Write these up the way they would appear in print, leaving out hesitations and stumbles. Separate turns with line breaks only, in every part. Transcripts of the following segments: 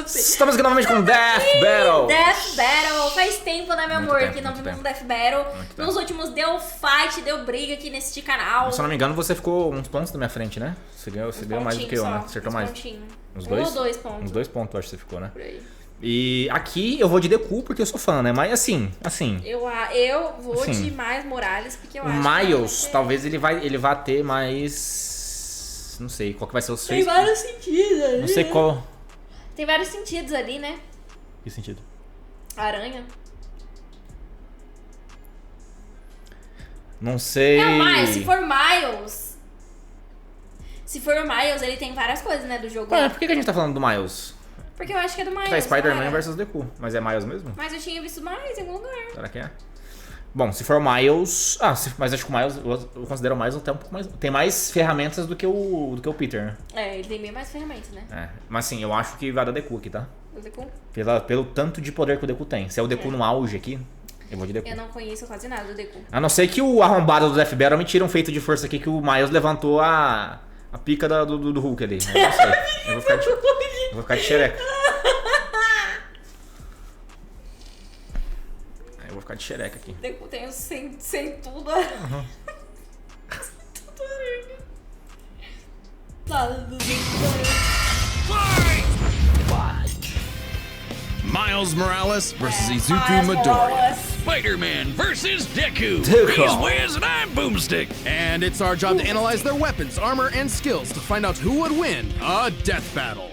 Estamos aqui novamente com Death Battle.
Death Battle. Faz tempo, né, meu amor, que não vimos um Death Battle. Nos últimos deu fight, deu briga aqui nesse canal.
Se eu não me engano, você ficou uns pontos da minha frente, né? Você deu mais do que eu, né? Acertou mais. Uns dois?
Um ou 2 pontos.
Uns 2 pontos, eu acho que você ficou, né?
Por aí.
E aqui eu vou de Deku porque eu sou fã, né? Mas assim.
Eu vou de Miles Morales porque eu acho
Miles, talvez ele vá ter mais. Não sei qual que vai ser os
Tem vários sentidos ali.
Não sei qual.
Tem vários sentidos ali, né?
Que sentido?
Aranha.
Não sei.
É o Miles, se for Miles. Se for o Miles, ele tem várias coisas, né, do jogo.
Ué, por que a gente tá falando do Miles?
Porque eu acho que é do Miles.
Tá Spider-Man versus Deku. Mas é Miles mesmo?
Mas eu tinha visto Miles em algum lugar.
Será que é? Bom, se for Miles... mas acho que o Miles... Eu considero o Miles até um pouco mais... Tem mais ferramentas do que o Peter, né?
É, ele tem bem mais ferramentas, né?
É. Mas sim, eu acho que vai dar Deku aqui, tá?
O Deku?
Pelo tanto de poder que o Deku tem. Se é o Deku no auge aqui, eu vou de Deku.
Eu não conheço quase nada do Deku.
A não ser que o arrombado do Death Battle me tira um feito de força aqui que o Miles levantou a pica do Hulk ali. Eu não sei. Eu vou ficar de xereca. Eu vou ficar de xereca aqui.
Deku tem sem tudo. Uhum. Tudo nada do
Miles Morales versus Izuku Midoriya.
Spider-Man versus Deku.
Deku.
He's Wiz and I'm Boomstick.
And it's our job to analyze their weapons, armor, and skills to find out who would win a death battle.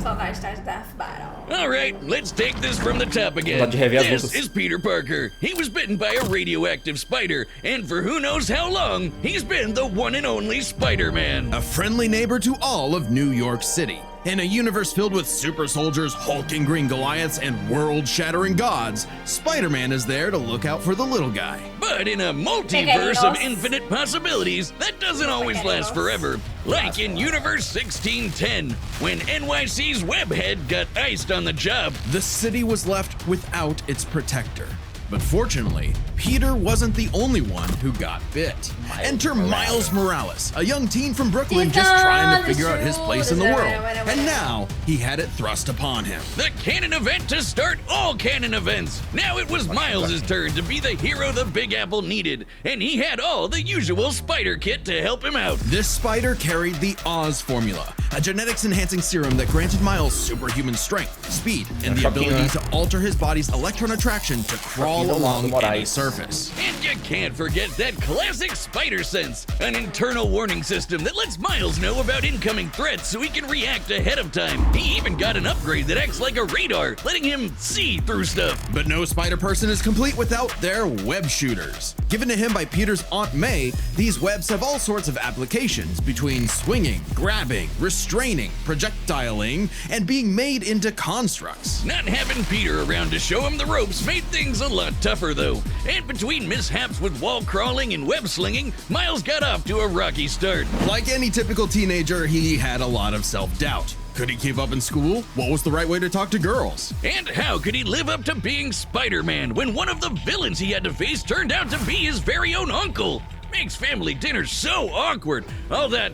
Saudade de Death Battle.
All right, let's take this from the top again. This is Peter Parker. He was bitten by a radioactive spider, and for who knows how long, he's been the one and only Spider-Man.
A friendly neighbor to all of New York City. In a universe filled with super soldiers, hulking green Goliaths, and world-shattering gods, Spider-Man is there to look out for the little guy.
But in a multiverse of infinite possibilities, that doesn't always last forever. Like in Universe 1610, when NYC's Webhead got iced on the job.
The city was left without its protector. But fortunately, Peter wasn't the only one who got bit. Enter Miles Morales, a young teen from Brooklyn just trying to figure out his place in the world. And now, he had it thrust upon him.
The canon event to start all canon events. Now it was Miles' turn to be the hero the Big Apple needed, and he had all the usual spider kit to help him out.
This spider carried the Oz formula, a genetics-enhancing serum that granted Miles superhuman strength, speed, and the ability to alter his body's electron attraction to crawl along any surface.
And you can't forget that classic spider sense, an internal warning system that lets Miles know about incoming threats so he can react ahead of time. He even got an upgrade that acts like a radar, letting him see through stuff.
But no spider person is complete without their web shooters. Given to him by Peter's Aunt May, these webs have all sorts of applications between swinging, grabbing, restraining, projectiling, and being made into constructs.
Not having Peter around to show him the ropes made things a lot tougher though. And between mishaps with wall crawling and web slinging, Miles got off to a rocky start.
Like any typical teenager, he had a lot of self-doubt. Could he keep up in school? What was the right way to talk to girls?
And how could he live up to being Spider-Man when one of the villains he had to face turned out to be his very own uncle? Makes family dinner so awkward. All that,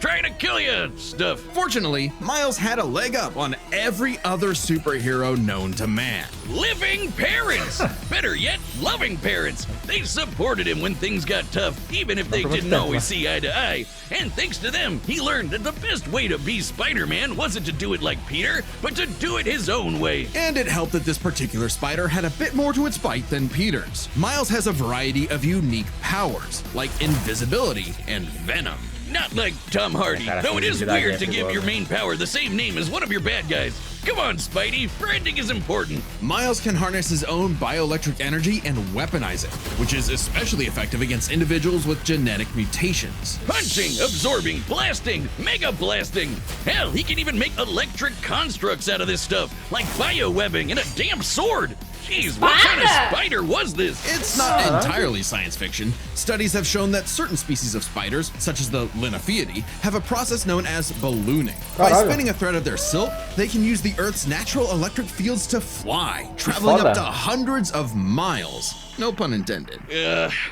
trying to kill you stuff.
Fortunately, Miles had a leg up on every other superhero known to man.
Living parents! Better yet, loving parents. They supported him when things got tough, even if they didn't always see eye to eye. And thanks to them, he learned that the best way to be Spider-Man wasn't to do it like Peter, but to do it his own way.
And it helped that this particular spider had a bit more to its bite than Peter's. Miles has a variety of unique powers, like invisibility and venom.
Not like Tom Hardy, though it is weird to give your main power the same name as one of your bad guys. Come on, Spidey, branding is important.
Miles can harness his own bioelectric energy and weaponize it, which is especially effective against individuals with genetic mutations.
Punching, absorbing, blasting, mega blasting. Hell, he can even make electric constructs out of this stuff, like biowebbing and a damn sword. Jeez, what kind of spider was this?
It's not entirely science fiction. Studies have shown that certain species of spiders, such as the Linophiidae, have a process known as ballooning. By spinning a thread of their silk, they can use the Earth's natural electric fields to fly, traveling up to hundreds of miles. No pun intended.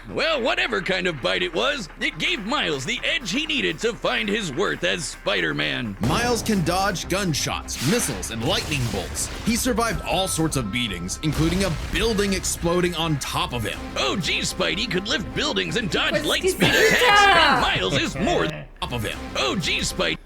Well, whatever kind of bite it was, it gave Miles the edge he needed to find his worth as Spider-Man.
Miles can dodge gunshots, missiles, and lightning bolts. He survived all sorts of beatings, including a building exploding on top of him.
OG Spidey could lift buildings and dodge
Pues
light
que
speed
sí.
attacks, and Miles is more than
Top of him.
OG Spidey.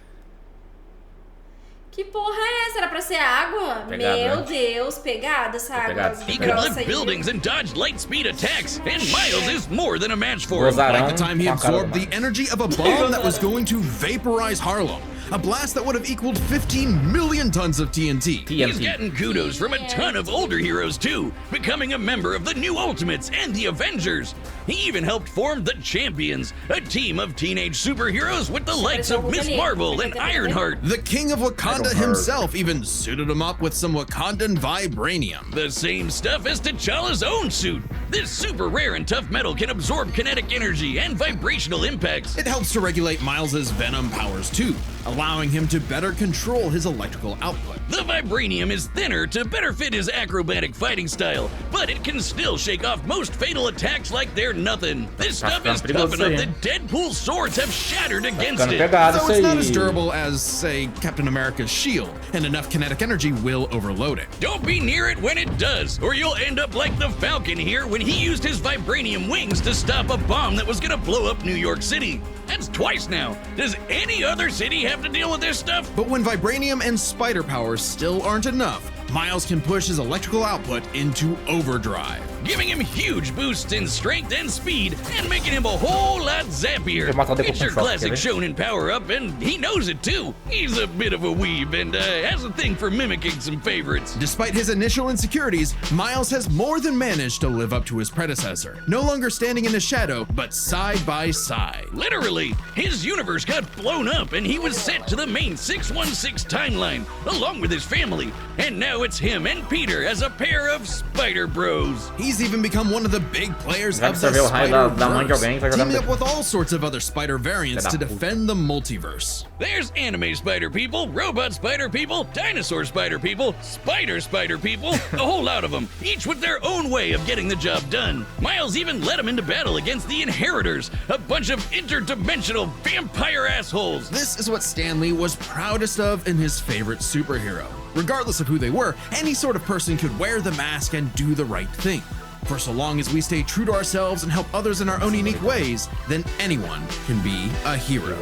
Que porra é essa? Era pra ser água?
Pegada,
Meu
né?
Deus, pegada essa água
Pegada.
He could
grossa
lift
aí.
buildings and dodge light speed attacks, and Miles is more than a match for him.
Gozarão
Like the time he
com a cara do
absorbed the
Miles.
energy of a bomb that was going to vaporize Harlem. A blast that would have equaled 15 million tons of TNT.
He's
TNT.
gotten kudos from a ton of older heroes too, becoming a member of the New Ultimates and the Avengers. He even helped form the Champions, a team of teenage superheroes with the likes of Miss Marvel and Ironheart.
The king of Wakanda
Ironheart.
himself even suited him up with some Wakandan vibranium.
The same stuff as T'Challa's own suit. This super rare and tough metal can absorb kinetic energy and vibrational impacts.
It helps to regulate Miles's venom powers too, allowing him to better control his electrical output.
The vibranium is thinner to better fit his acrobatic fighting style, but it can still shake off most fatal attacks like they're nothing. This stuff is tough enough that Deadpool's swords have shattered against
Ficando
it.
pegado
Though
isso
it's not as
aí.
durable as, say, Captain America's shield, and enough kinetic energy will overload it.
Don't be near it when it does, or you'll end up like the Falcon here when he used his vibranium wings to stop a bomb that was gonna blow up New York City. That's twice now. Does any other city have to deal with this stuff?
But when vibranium and spider powers still aren't enough, Miles can push his electrical output into overdrive.
Giving him huge boosts in strength and speed, and making him a whole lot zappier.
Matar o Deku
It's
com
your
choque,
classic
quer ver?
shonen power-up, and he knows it too. He's a bit of a weeb, and has a thing for mimicking some favorites.
Despite his initial insecurities, Miles has more than managed to live up to his predecessor, no longer standing in the shadow, but side by side.
Literally, his universe got blown up and he was sent to the main 616 timeline, along with his family. And now it's him and Peter as a pair of Spider Bros.
He's even become one of the big players
Vai
of the
absorver o raio da mãe de alguém e vai
Spider-Verse,
jogar no
teaming up
Deku.
with all sorts of other spider variants
Filha
to
da puta.
defend the multiverse.
There's anime spider people, robot spider people, dinosaur spider people, spider people, a whole lot of them, each with their own way of getting the job done. Miles even led them into battle against the Inheritors, a bunch of interdimensional vampire assholes.
This is what Stan Lee was proudest of in his favorite superhero. Regardless of who they were, any sort of person could wear the mask and do the right thing. For so long as we stay true to ourselves and help others in our own unique ways, then anyone can be a hero.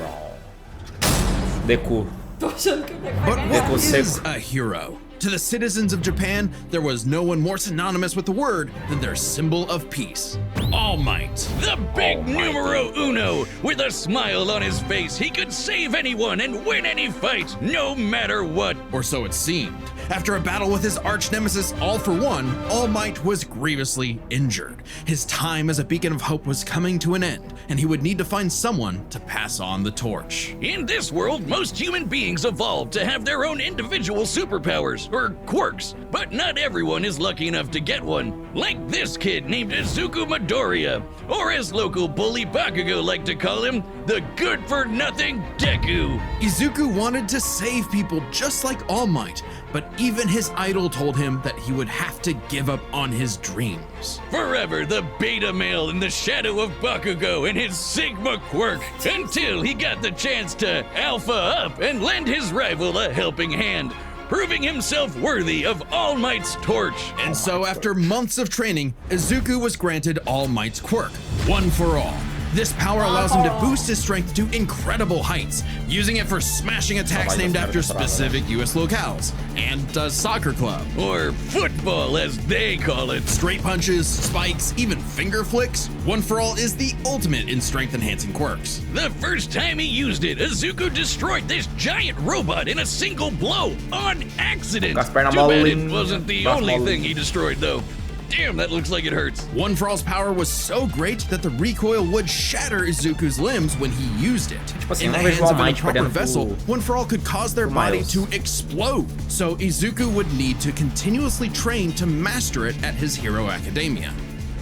Deku.
Tô achando que eu vou
But
cagar.
what
Deku
is
seco.
a hero? To the citizens of Japan, there was no one more synonymous with the word than their symbol of peace, All Might.
The big
Almighty.
numero uno. With a smile on his face, he could save anyone and win any fight, no matter what.
Or so it seemed. After a battle with his arch nemesis All For One, All Might was grievously injured. His time as a beacon of hope was coming to an end, and he would need to find someone to pass on the torch.
In this world, most human beings evolved to have their own individual superpowers, or quirks, but not everyone is lucky enough to get one. Like this kid named Izuku Midoriya, or as local bully Bakugo like to call him, the good-for-nothing Deku.
Izuku wanted to save people just like All Might, but even his idol told him that he would have to give up on his dreams.
Forever the beta male in the shadow of Bakugo and his Sigma quirk, until he got the chance to alpha up and lend his rival a helping hand, proving himself worthy of All Might's torch.
And so after months of training, Izuku was granted All Might's quirk, One For All. This power allows him to boost his strength to incredible heights, using it for smashing attacks named after specific US locales, and a soccer club.
Or football, as they call it.
Straight punches, spikes, even finger flicks, One For All is the ultimate in strength-enhancing quirks.
The first time he used it, Izuku destroyed this giant robot in a single blow, on accident.
Gaspar na
Too bad it
molinha.
wasn't the
Gaspar
only
molinha.
thing he destroyed, though. Damn, that looks like it hurts.
One For All's power was so great that the recoil would shatter Izuku's limbs when he used it.
assim,
In the
não vejo
hands
o All
of an
Might
improper
perdendo
vessel,
pro-
One For All could cause their body
Miles.
to explode. So Izuku would need to continuously train to master it at his Hero Academia.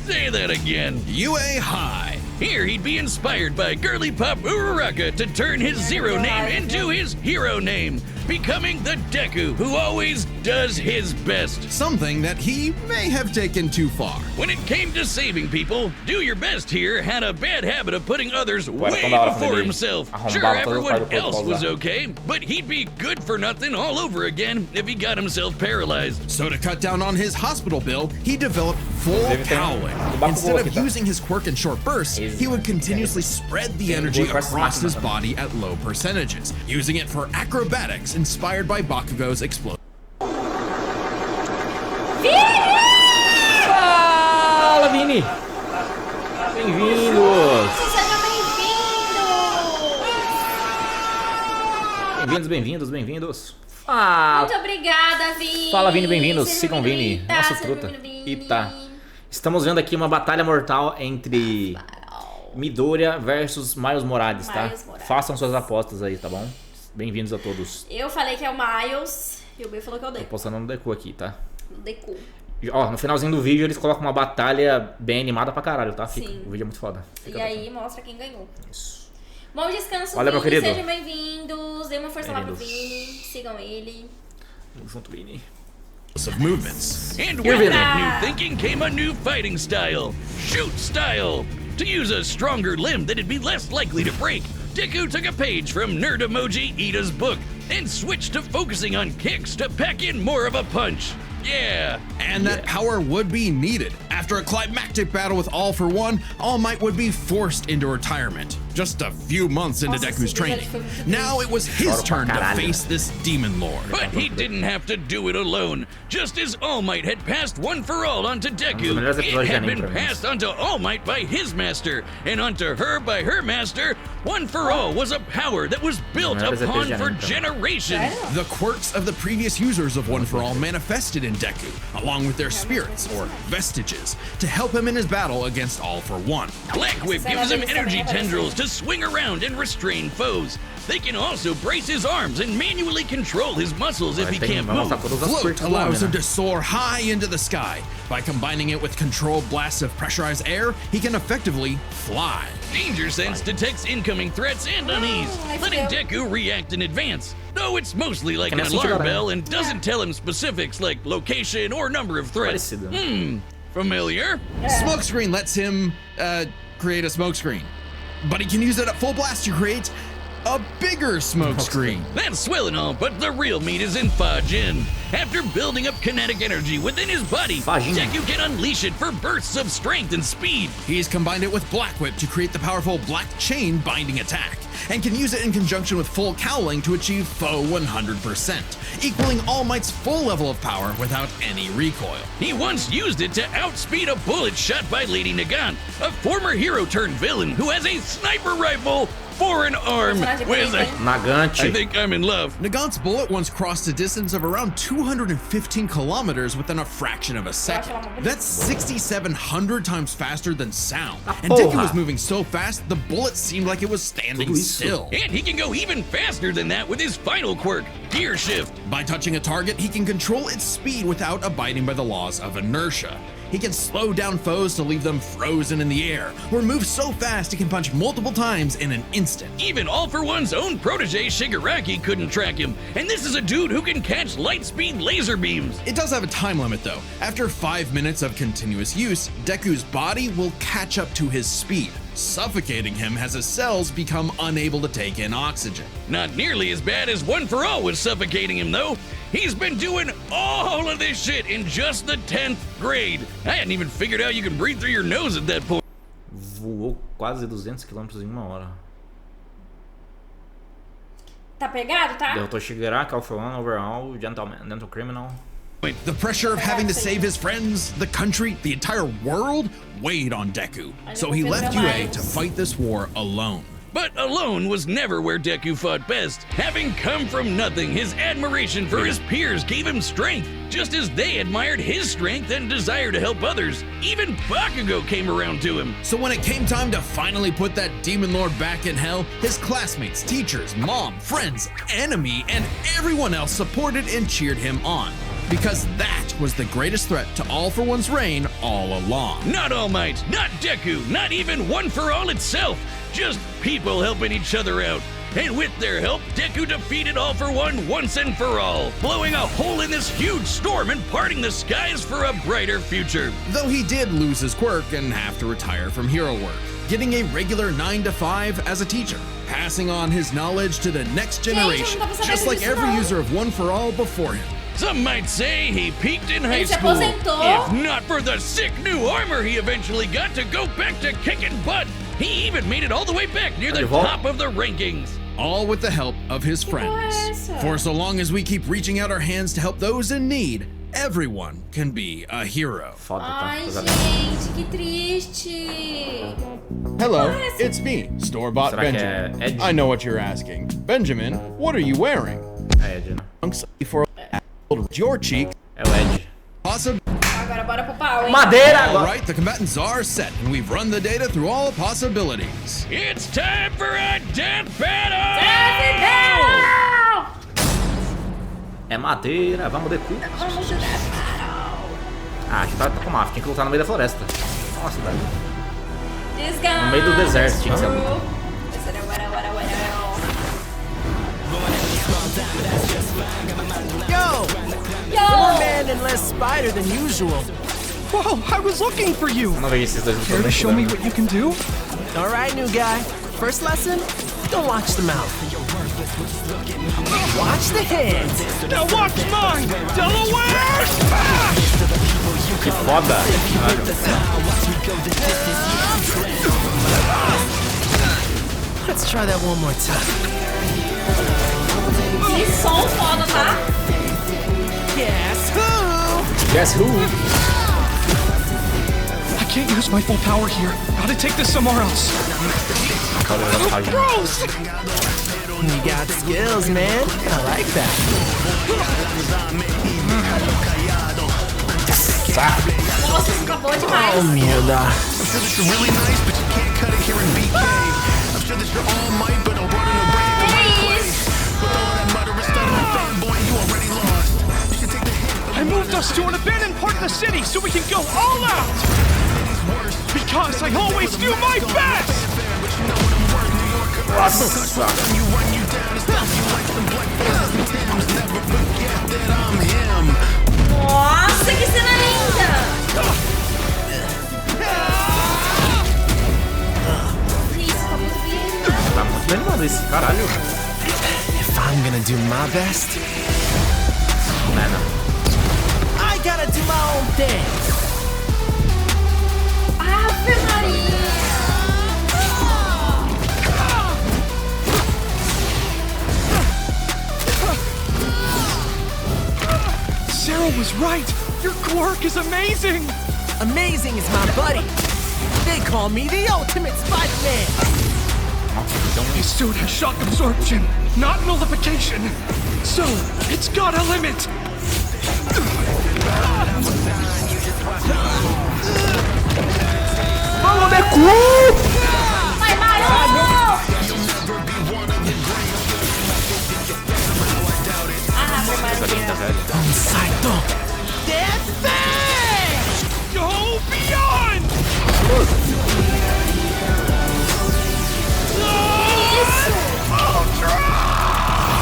Say that again.
UA High.
Here he'd be inspired by girly pop Uraraka to turn his zero name into his hero name. becoming the Deku who always does his best.
Something that he may have taken too far.
When it came to saving people, Do Your Best here had a bad habit of putting others way
toda hora
before
dele
himself.
arrombava
Sure,
todas as
everyone
partes do corpo
else
pra
was
usar.
okay, but he'd be good for nothing all over again if he got himself paralyzed.
So to cut down on his hospital bill, he developed full
Inclusive, tem
cowling.
Bakugou
Instead
aqui,
of
tá?
using his quirk in short bursts, he would continuously spread the energy
duas partes
across his
máximas
body at low percentages, using it for acrobatics inspired by Bakugo's explosion.
Fala, Vini! Bem-vindos!
Seja bem-vindo!
Bem-vindos. Fala!
Muito obrigada, Vini!
Fala, Vini, bem-vindos.
Seja
Sigam
bem-vindo,
Vini,
Ita,
nosso
seja
truta.
bem-vindo, Vini.
Ita. Estamos vendo aqui uma batalha mortal entre Midoriya versus Miles Morales, tá?
Miles Morales.
Façam suas apostas aí, tá bom? Bem-vindos a todos.
Eu falei que é o Miles e o B falou que é o
Tô
Deku.
postando no Deku aqui, tá?
O Deku.
Ó, no finalzinho do vídeo eles colocam uma batalha bem animada pra caralho, tá?
Sim.
O vídeo é muito foda.
E aí mostra quem ganhou.
Isso.
Bom descanso,
Olha, meu
Vini.
querido.
Sejam bem-vindos. Dê uma força lá pro
Bem-vindos.
Vini. Sigam ele.
Tamo junto, Vini.
of movements.
And
You're
with
really-
that new thinking came a new fighting style, shoot style. To use a stronger limb that'd be less likely to break, Deku took a page from Nerd Emoji Ida's book and switched to focusing on kicks to pack in more of a punch. Yeah.
And that power would be needed. After a climactic battle with All For One, All Might would be forced into retirement. Just a few months into
Nossa,
Deku's
esse
training.
vídeo foi muito
Now it was his
Choro pra
turn to
caralho.
face this demon lord.
But he didn't have to do it alone. Just as All Might had passed One For All onto Deku,
melhores
it
episódios de
had
anime
been
pra mim.
passed onto All Might by his master, and onto her by her master. One For All was a power that was built
melhores
upon
episódios de
for
anime pra mim.
generations.
The quirks of the previous users of One For All manifested in Deku, along with their spirits, or vestiges, to help him in his battle against All For One.
Black Whip gives him energy tendrils to swing around and restrain foes. They can also brace his arms and manually control his muscles if he can't
Vamos
move.
mostrar todas as
Float
quirks do
allows
homem,
him
né?
to soar high into the sky. By combining it with controlled blasts of pressurized air, he can effectively fly.
Danger Sense detects incoming threats and unease, letting Deku react in advance. Though it's mostly like
Can
an
I see
alarm
that?
bell and doesn't tell him specifics like location or number of threats.
Parecido.
Familiar?
Smokescreen lets him create a smokescreen, but he can use it at full blast to create a bigger smokescreen.
That's swell and all, but the real meat is in Fajin. After building up kinetic energy within his body,
Fajin.
Deku can unleash it for bursts of strength and speed.
He's combined it with Black Whip to create the powerful Black Chain binding attack, and can use it in conjunction with full cowling to achieve foe 100%, equaling All Might's full level of power without any recoil.
He once used it to outspeed a bullet shot by Lady Nagant, a former hero turned villain who has a sniper rifle for an arm.
Personagem
Where's
bonito,
that?
hein?
Nagante.
I think I'm in love.
Nagant's bullet once crossed a distance of around 215 kilometers within a fraction of a second. That's 6,700 times faster than sound. And Deku
porra.
was moving so fast, the bullet seemed like it was standing
Tudo isso.
still.
And he can go even faster than that with his final quirk, Gear Shift.
By touching a target, he can control its speed without abiding by the laws of inertia. He can slow down foes to leave them frozen in the air, or move so fast he can punch multiple times in an instant.
Even All For One's own protege Shigaraki couldn't track him, and this is a dude who can catch light speed laser beams.
It does have a time limit though. After 5 minutes of continuous use, Deku's body will catch up to his speed, suffocating him as his cells become unable to take in oxygen.
Not nearly as bad as One For All was suffocating him though. He's been doing all of this shit in just the 10th grade. I hadn't even figured out you can breathe through your nose at that point.
Voou quase 200 km em uma hora.
Tá pegado, tá?
Derrotou Shigaraki, All For One, Overall, Gentle Criminal.
The pressure of having to save his friends, the country, the entire world weighed on Deku. So he left UA to fight this war alone.
But alone was never where Deku fought best. Having come from nothing, his admiration for his peers gave him strength, just as they admired his strength and desire to help others. Even Bakugo came around to him.
So when it came time to finally put that demon lord back in hell, his classmates, teachers, mom, friends, enemy, and everyone else supported and cheered him on. Because that was the greatest threat to All For One's reign all along.
Not All Might, not Deku, not even One For All itself. Just people helping each other out. And with their help, Deku defeated All For One once and for all, blowing a hole in this huge storm and parting the skies for a brighter future.
Though he did lose his quirk and have to retire from hero work, getting a regular 9 to 5 as a teacher, passing on his knowledge to the next generation, just like every user of One For All before him.
Some might say he peaked in high
Ele se
school.
aposentou.
If not for the sick new armor he eventually got to go back to kicking butt, he even made it all the way back near the top of the rankings.
All with the help of his friends. For so long as we keep reaching out our hands to help those in need, everyone can be a hero.
Foda, tá?
Ai, gente, que triste.
Hello, it's me, store-bought
Será que
Benjamin.
é Ed?
I know what you're asking. Benjamin, what are you wearing?
É Ed, né?
For your cheek.
É o Ed.
Awesome.
Agora bora pro pau, hein?
Madeira
All
agora.
right, the combatants are set, and we've run the data through all possibilities.
It's time for a death battle!
Death battle!
É madeira, vamos Deku.
Vamos pro Death battle.
Ah, aqui tá com mafia, tinha que lutar no meio da floresta. Nossa, velho.
Desgaste.
No meio do deserto tinha que ser a luta.
Yo! More man and less spider than usual.
Whoa, I was looking for you!
Não veio esses dois
Care to show me what you can do?
All right, new guy. First lesson, don't watch the mouth. Watch the hands.
Now watch mine! Delaware!
Que foda.
Let's try that one more time.
Que som foda, tá?
Guess who?
Guess who?
I can't use my full power here. Gotta take this somewhere else. Gross!
You got skills, man. I like that.
Nossa, isso acabou demais.
Oh, mierda.
I'm sure that you're really nice, but you can't cut it here in BK. I'm sure that you're all might, but I'm running a brand new
Please.
With all that murderous stuff in the fanboy, you already lost. You should take the hit.
I moved us to an abandoned part of the city so we can go all out! Because I always do my best!
Nossa.
You run you down and stuff you like some black faces and Timbs. Never forget that I'm him.
Nossa, que cena linda! Isso, tá muito lindo.
Tá muito bem animado esse, caralho.
If I'm gonna do my best,
Não é, não.
I gotta do my own thing.
Ave Maria!
Sarah was right! Your quirk is amazing!
Amazing is my buddy. They call me the ultimate Spider-Man.
His suit has shock absorption, not nullification. So, it's got a limit!
Vamos, Deku!
Vai, Mario! Ave Maria!
Contato. Death Bang!
Go beyond!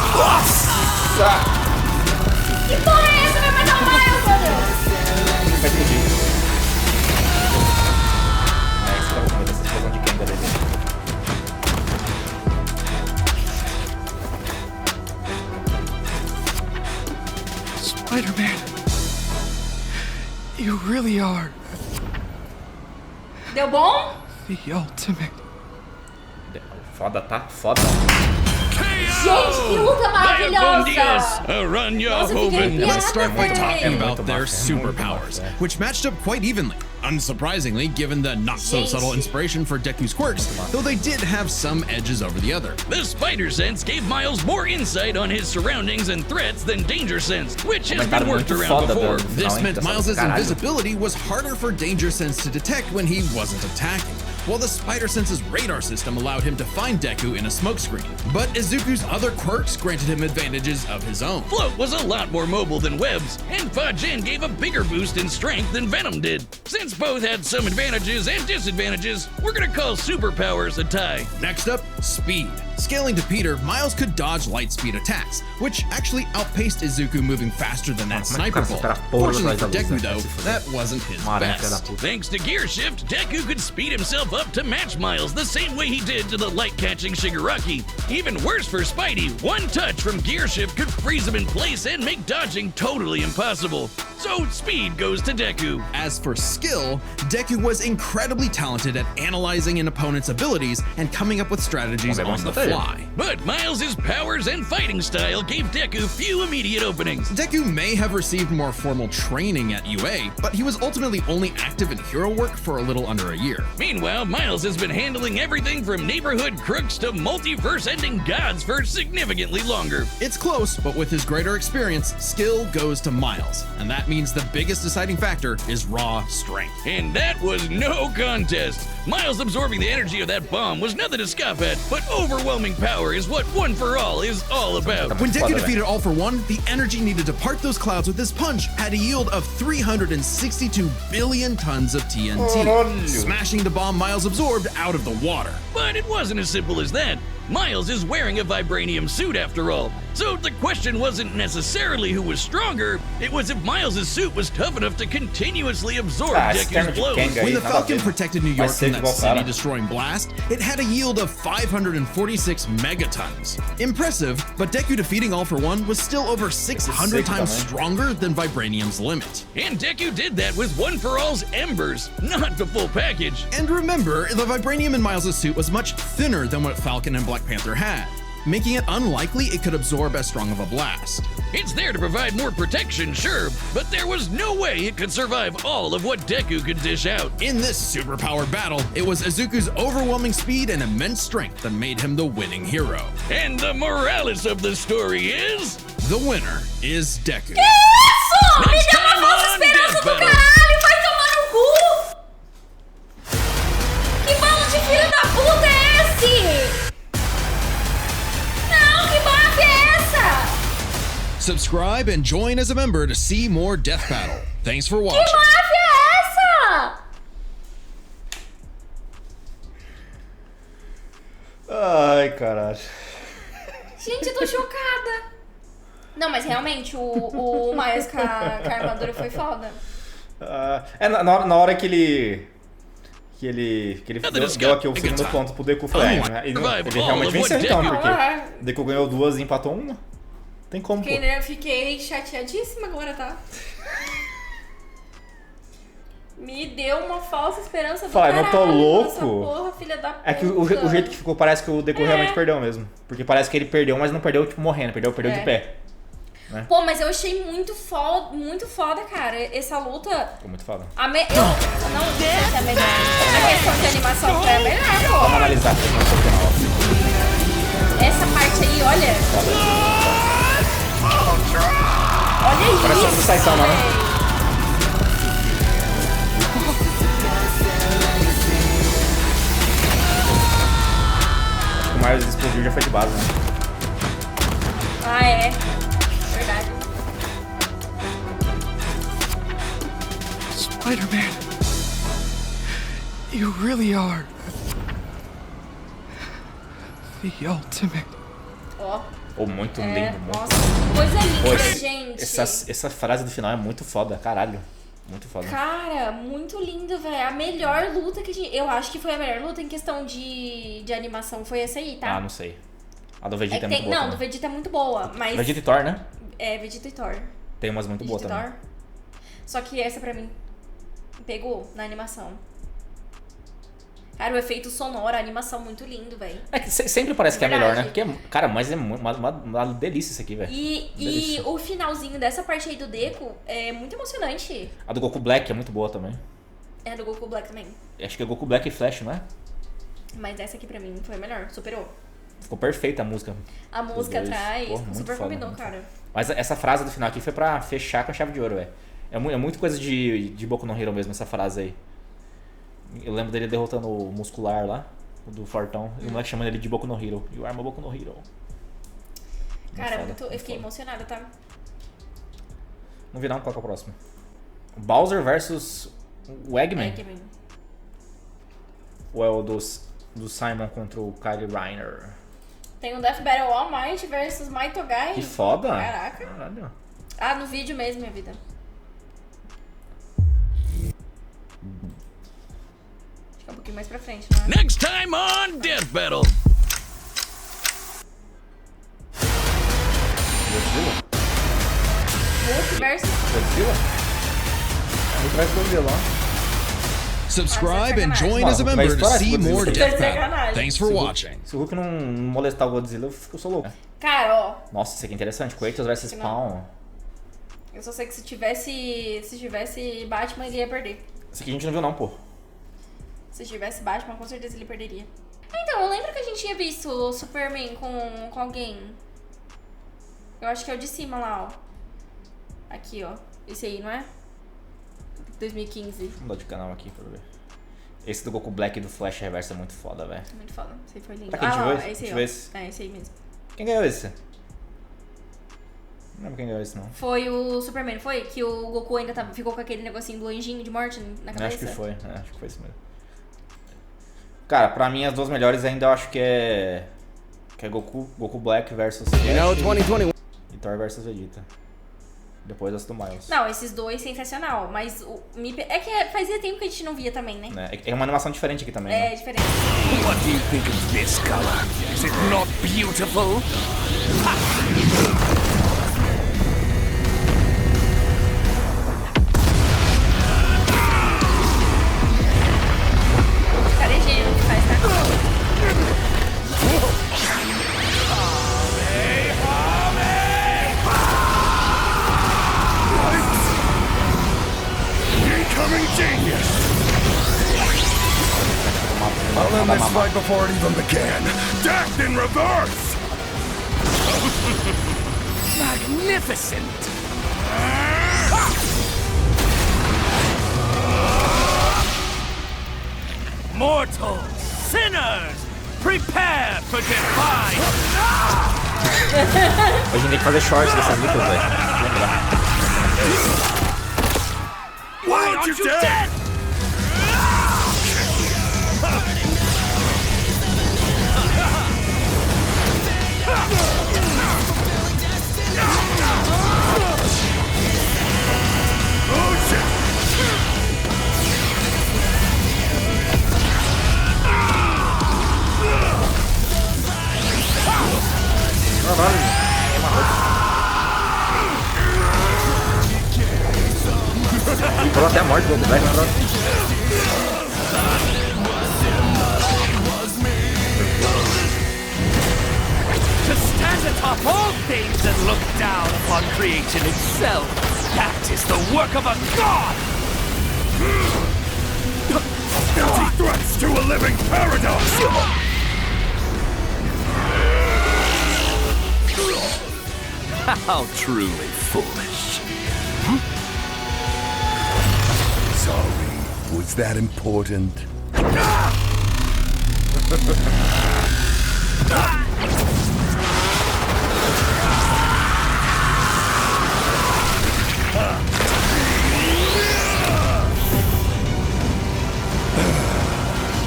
Nossa!
Que porra é essa? Vai matar o Miles, meu Deus!
Vai explodir. É, esse tá com medo dessa explosão de Kenga dele.
Spider-Man, you really are
Deu bom?
the ultimate.
Foda, tá? Foda.
Gente, que luta maravilhosa!
Run your
Nossa, eu fiquei
Hoven.
arrepiada,
Let's start by
véi.
talking about
muito
their
massa, é muito
superpowers,
massa, é.
which matched up quite evenly. Unsurprisingly, given the not-so-subtle inspiration for Deku's quirks, though they did have some edges over the other.
The Spider Sense gave Miles more insight on his surroundings and threats than Danger Sense, which has been worked
muito
around
foda
before.
do-
This
Não,
meant
hein, pessoal?
Miles'
Caralho.
invisibility was harder for Danger Sense to detect when he wasn't attacking, while the Spider Sense's radar system allowed him to find Deku in a smokescreen. But Izuku's other quirks granted him advantages of his own.
Float was a lot more mobile than Webs, and Fajin gave a bigger boost in strength than Venom did. Since both had some advantages and disadvantages, we're gonna call superpowers a tie.
Next up, speed. Scaling to Peter, Miles could dodge light speed attacks, which actually outpaced Izuku moving faster than that sniper bolt. Fortunately for Deku though, that wasn't his best.
Thanks to Gear Shift, Deku could speed himself up to match Miles the same way he did to the light-catching Shigaraki. Even worse for Spidey, one touch from Gear Shift could freeze him in place and make dodging totally impossible. So speed goes to Deku.
As for skill, Deku was incredibly talented at analyzing an opponent's abilities and coming up with strategies on the fly.
But Miles' powers and fighting style gave Deku few immediate openings.
Deku may have received more formal training at UA, but he was ultimately only active in hero work for a little under a year.
Meanwhile, Miles has been handling everything from neighborhood crooks to multiverse-ending gods for significantly longer.
It's close, but with his greater experience, skill goes to Miles, and that means the biggest deciding factor is raw strength.
And that was no contest. Miles absorbing the energy of that bomb was nothing to scoff at, but overwhelming power is what One For All is all about.
When Deku defeated All For One, the energy needed to part those clouds with his punch had a yield of 362 billion tons of TNT, smashing the bomb Miles absorbed out of the water.
But it wasn't as simple as that. Miles is wearing a vibranium suit after all, so the question wasn't necessarily who was stronger, it was if Miles' suit was tough enough to continuously absorb Deku's blows.
When the Falcon protected New York from that city-destroying blast, it had a yield of 546 megatons. Impressive, but Deku defeating All For One was still over 600 times stronger than vibranium's limit.
And Deku did that with One For All's embers, not the full package.
And remember, the vibranium in Miles' suit was much thinner than what Falcon and Black Panther had, making it unlikely it could absorb as strong of a blast.
It's there to provide more protection, sure, but there was no way it could survive all of what Deku could dish out.
In this superpowered battle, it was Izuku's overwhelming speed and immense strength that made him the winning hero.
And the morales of the story is...
the winner is Deku.
Que isso? Me deu uma falsa esperança do caralho, vai tomar no cu! Que bando de filho da puta é esse? Não, que máfia é essa?
Subscribe and join as a member to see more Death Battle. Thanks for watching.
Que máfia é essa?
Ai, caralho.
Gente, eu tô chocada. Não, mas realmente, o Miles com a armadura foi foda.
Na hora que ele deu aqui o segundo ponto pro Deku, foi ele realmente venceu então, porque o Deku ganhou 2 e empatou 1. Tem como, pô.
Fiquei chateadíssima agora, tá? Me deu uma falsa esperança do caralho.
Eu não tô louco.
Essa porra, filha da puta.
É que o jeito que ficou parece que o Deku realmente perdeu mesmo. Porque parece que ele perdeu, mas não perdeu tipo morrendo, perdeu de pé. Né?
Pô, mas eu achei muito foda, cara. Essa luta...
Ficou muito foda.
Não sei se é melhor. A questão de animação foi a melhor, pô.
Vamos analisar.
Essa parte aí, olha. Olha isso.
Parece um do Saitama, né? Acho que o Miles explodiu já foi de base, né?
Ah, é. Verdade.
Spider-Man, you really are the ultimate.
Ó.
Oh, muito lindo.
Nossa, coisa linda, gente.
Essa frase do final é muito foda, caralho. Muito foda.
Cara, muito lindo, velho. A melhor luta que a gente... Eu acho que foi a melhor luta em questão de animação. Foi essa aí, tá?
Ah, não sei. A do Vegeta é muito boa.
Não,
também.
do Vegeta é muito boa, mas...
Vegeta e Thor, né?
É, Vegeta e Thor.
Tem umas muito boas também.
Thor. Só que essa pra mim pegou na animação. Cara, o efeito sonoro, a animação muito lindo, velho.
É que sempre parece que é melhor, né? Porque, cara, mas é uma delícia isso aqui, velho.
E o finalzinho dessa parte aí do Deku é muito emocionante.
A do Goku Black é muito boa também.
É, a do Goku Black também.
Acho que é Goku Black e Flash, não é?
Mas essa aqui pra mim foi a melhor, superou.
Ficou perfeita a música.
A música atrás, super
foda,
combinou, cara.
Mas essa frase do final aqui foi pra fechar com a chave de ouro, velho. É muito coisa de Boku no Hero mesmo, essa frase aí. Eu lembro dele derrotando o muscular lá, o do Fortão. E o moleque chamando ele de Boku no Hero. You are my Boku no Hero.
Cara, eu fiquei emocionada, tá?
Não vi não, qual que é o próximo? Bowser versus o Eggman. Ou é o do Simon contra o Kyle Reiner?
Tem um Death Battle All Might versus Maitogai.
Que foda.
Caraca.
Caralho.
Ah, no vídeo mesmo, minha vida. Acho que é um pouquinho mais pra frente, não é?
Next time on Death Battle.
Hulk versus...
Godzilla? Muito mais Godzilla, ó.
Subscribe and join as a member to see more Death Battle. Thanks for watching.
Se o Hulk não molestar o Godzilla, eu sou louco.
Cara, ó.
Nossa, isso aqui é interessante. Kratos vs Spawn.
Eu só sei que se tivesse Batman, ele ia perder.
Isso aqui a gente não viu não, pô.
Se tivesse Batman, com certeza ele perderia. Então, eu lembro que a gente tinha visto o Superman com alguém. Eu acho que é o de cima lá, ó. Aqui, ó. Esse aí, não é? 2015.
Deixa eu mudar de canal aqui pra ver. Esse do Goku Black e do Flash Reverso é muito foda, velho.
Muito foda. Esse aí foi lindo.
Pra quem viu esse?
É esse aí, ó. É esse aí mesmo.
Quem ganhou esse? Não lembro quem ganhou esse, não.
Foi o Superman, foi? Que o Goku ainda ficou com aquele negocinho do anjinho de morte na cabeça?
Acho que foi, acho que foi isso mesmo. Cara, pra mim as duas melhores ainda eu acho que é Goku Black versus Flash e Thor versus Vegeta. Depois as do Miles.
Não, esses dois sensacional, mas é que fazia tempo que a gente não via também, né?
É uma animação diferente aqui também,
É,
né?
diferente.
What do you think of this color? Is it not beautiful?
Cara, é gênio que faz, tá?
Incoming genius! I'll end this fight before it even began. Death in reverse!
Magnificent! Mortals, sinners, prepare for defy!
A gente tem que fazer shorts dessas lutas, velho.
Why aren't you dead? Oh shit!
Falou até a morte do Goku Black, né, brother?
To stand atop all things and look down upon creation itself, that is the work of a god!
Empty threats to a living paradox!
How truly foolish.
Sorry, was that important?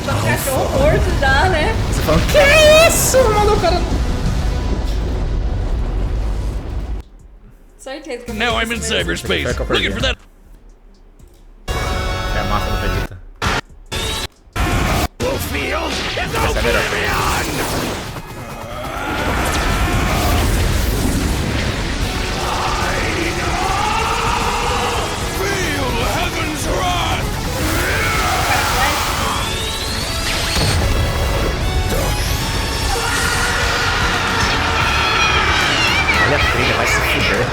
Tá um cachorro morto já, né?
Você falando, que é isso, mano, cara?
Certeza que eu
Now
vi
I'm in
isso mesmo.
cyberspace,
Pior que eu perdi.
looking for that.
É a massa do Vegeta.
Wolffield is
Essa é a melhor.
Feel heaven's wrath!
Olha a trilha, vai se fuder.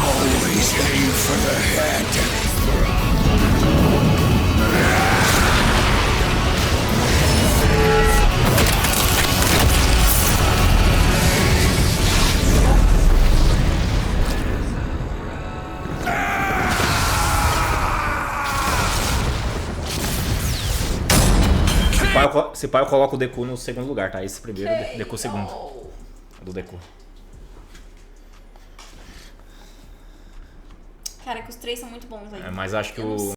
Always aim for the head.
Se pá, eu coloco o Deku no segundo lugar, tá? Esse primeiro, Deku segundo. Do Deku.
Cara, que os três são muito bons, velho.
Mas acho que
Eu não
o